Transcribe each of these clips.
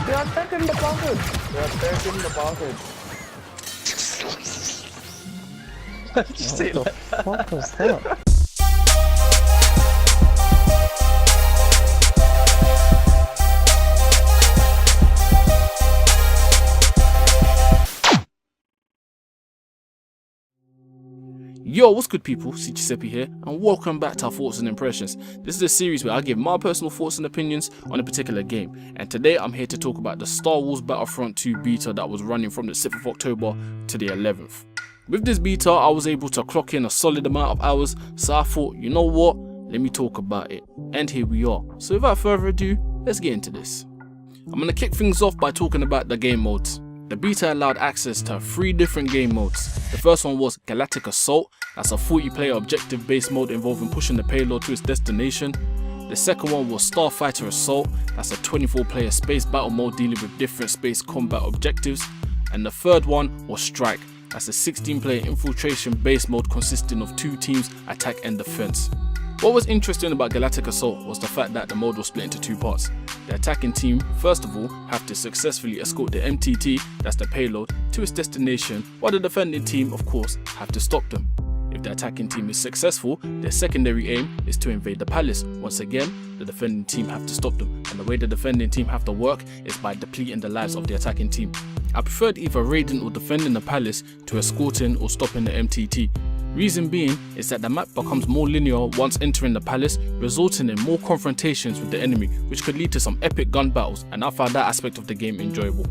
They are taking the password. They are taking the password. Why did you say it like that? What was that? Yo, what's good people, CeeGiuseppe here, and welcome back to our thoughts and impressions. This is a series where I give my personal thoughts and opinions on a particular game, and today I'm here to talk about the Star Wars Battlefront 2 beta that was running from the 6th of October to the 11th. With this beta, I was able to clock in a solid amount of hours, so I thought, you know what, let me talk about it, and here we are. So without further ado, let's get into this. I'm going to kick things off by talking about the game modes. The beta allowed access to 3 different game modes. The first one was Galactic Assault, that's a 40-player objective-based mode involving pushing the payload to its destination. The second one was Starfighter Assault, that's a 24-player space battle mode dealing with different space combat objectives. And the third one was Strike, that's a 16-player infiltration-based mode consisting of 2 teams, attack and defense. What was interesting about Galactic Assault was the fact that the mode was split into 2 parts. The attacking team, first of all, have to successfully escort the MTT, that's the payload, to its destination, while the defending team, of course, have to stop them. If the attacking team is successful, their secondary aim is to invade the palace. Once again, the defending team have to stop them, and the way the defending team have to work is by depleting the lives of the attacking team. I preferred either raiding or defending the palace to escorting or stopping the MTT. Reason being is that the map becomes more linear once entering the palace, resulting in more confrontations with the enemy, which could lead to some epic gun battles, and I found that aspect of the game enjoyable.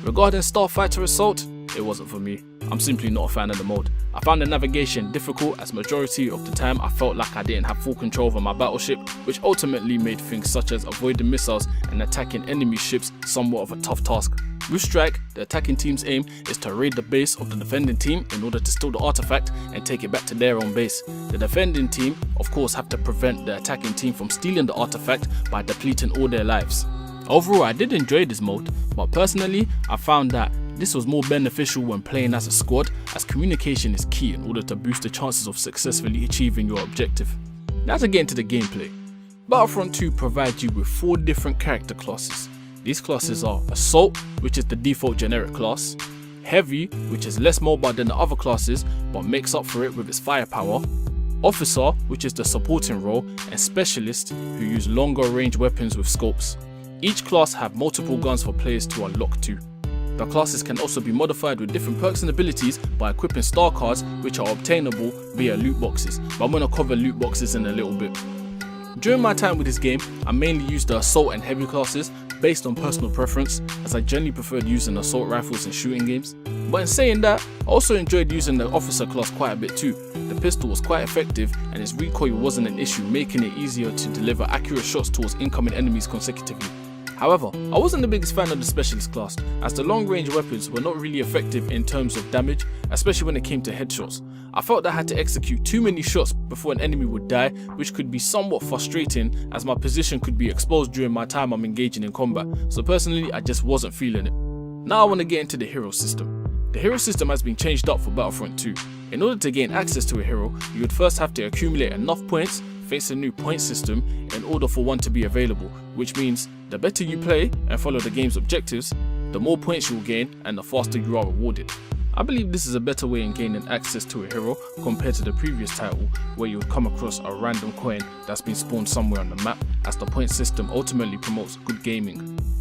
Regarding Starfighter Assault, it wasn't for me. I'm simply not a fan of the mode. I found the navigation difficult, as majority of the time I felt like I didn't have full control over my battleship, which ultimately made things such as avoiding missiles and attacking enemy ships somewhat of a tough task. With Strike, the attacking team's aim is to raid the base of the defending team in order to steal the artifact and take it back to their own base. The defending team, of course, have to prevent the attacking team from stealing the artifact by depleting all their lives. Overall, I did enjoy this mode, but personally, I found that this was more beneficial when playing as a squad, as communication is key in order to boost the chances of successfully achieving your objective. Now to get into the gameplay. Battlefront 2 provides you with 4 different character classes. These classes are Assault, which is the default generic class, Heavy, which is less mobile than the other classes but makes up for it with its firepower, Officer, which is the supporting role, and Specialist, who use longer range weapons with scopes. Each class have multiple guns for players to unlock too. The classes can also be modified with different perks and abilities by equipping star cards, which are obtainable via loot boxes, but I'm going to cover loot boxes in a little bit. During my time with this game, I mainly used the Assault and Heavy classes based on personal preference, as I generally preferred using assault rifles in shooting games. But in saying that, I also enjoyed using the Officer class quite a bit too. The pistol was quite effective and its recoil wasn't an issue, making it easier to deliver accurate shots towards incoming enemies consecutively. However, I wasn't the biggest fan of the Specialist class, as the long range weapons were not really effective in terms of damage, especially when it came to headshots. I felt I had to execute too many shots before an enemy would die, which could be somewhat frustrating as my position could be exposed during my time I'm engaging in combat, so personally I just wasn't feeling it. Now I want to get into the hero system. The hero system has been changed up for Battlefront 2. In order to gain access to a hero, you would first have to accumulate enough points, face a new point system in order for one to be available, which means the better you play and follow the game's objectives, the more points you will gain and the faster you are rewarded. I believe this is a better way in gaining access to a hero compared to the previous title, where you would come across a random coin that's been spawned somewhere on the map, as the point system ultimately promotes good gaming.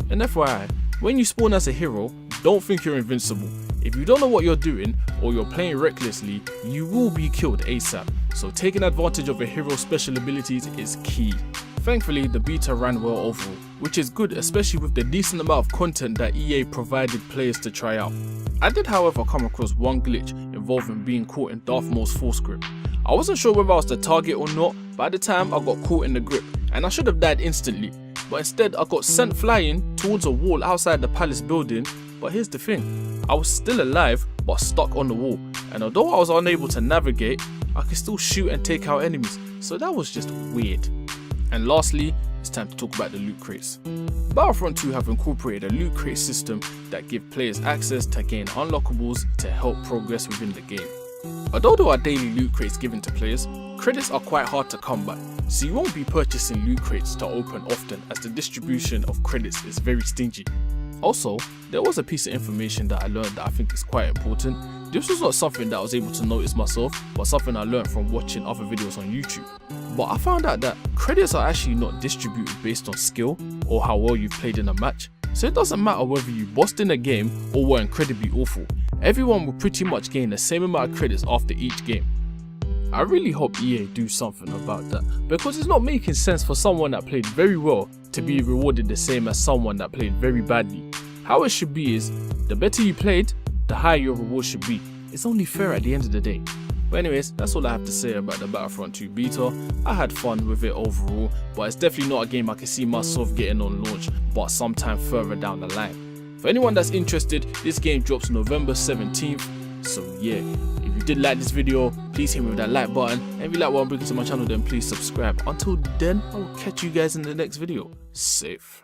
And FYI, when you spawn as a hero, don't think you're invincible. If you don't know what you're doing or you're playing recklessly, you will be killed ASAP, so taking advantage of a hero's special abilities is key. Thankfully, the beta ran well overall, which is good, especially with the decent amount of content that EA provided players to try out. I did however come across one glitch involving being caught in Darth Maul's force grip. I wasn't sure whether I was the target or not, but at the time I got caught in the grip and I should have died instantly, but instead I got sent flying towards a wall outside the palace building. But here's the thing, I was still alive but stuck on the wall, and although I was unable to navigate, I could still shoot and take out enemies, so that was just weird. And lastly, it's time to talk about the loot crates. Battlefront 2 have incorporated a loot crate system that give players access to gain unlockables to help progress within the game. Although there are daily loot crates given to players, credits are quite hard to come by, so you won't be purchasing loot crates to open often, as the distribution of credits is very stingy. Also, there was a piece of information that I learned that I think is quite important. This was not something that I was able to notice myself, but something I learned from watching other videos on YouTube. But I found out that credits are actually not distributed based on skill or how well you've played in a match. So it doesn't matter whether you bossed in a game or were incredibly awful. Everyone will pretty much gain the same amount of credits after each game. I really hope EA do something about that, because it's not making sense for someone that played very well to be rewarded the same as someone that played very badly. How it should be is, the better you played, the higher your reward should be. It's only fair at the end of the day. But anyways, that's all I have to say about the Battlefront 2 beta. I had fun with it overall, but it's definitely not a game I can see myself getting on launch, but sometime further down the line. For anyone that's interested, this game drops November 17th, so yeah. If you did like this video, please hit me with that like button, and if you like what I'm bringing to my channel, then please subscribe. Until then, I will catch you guys in the next video. Safe.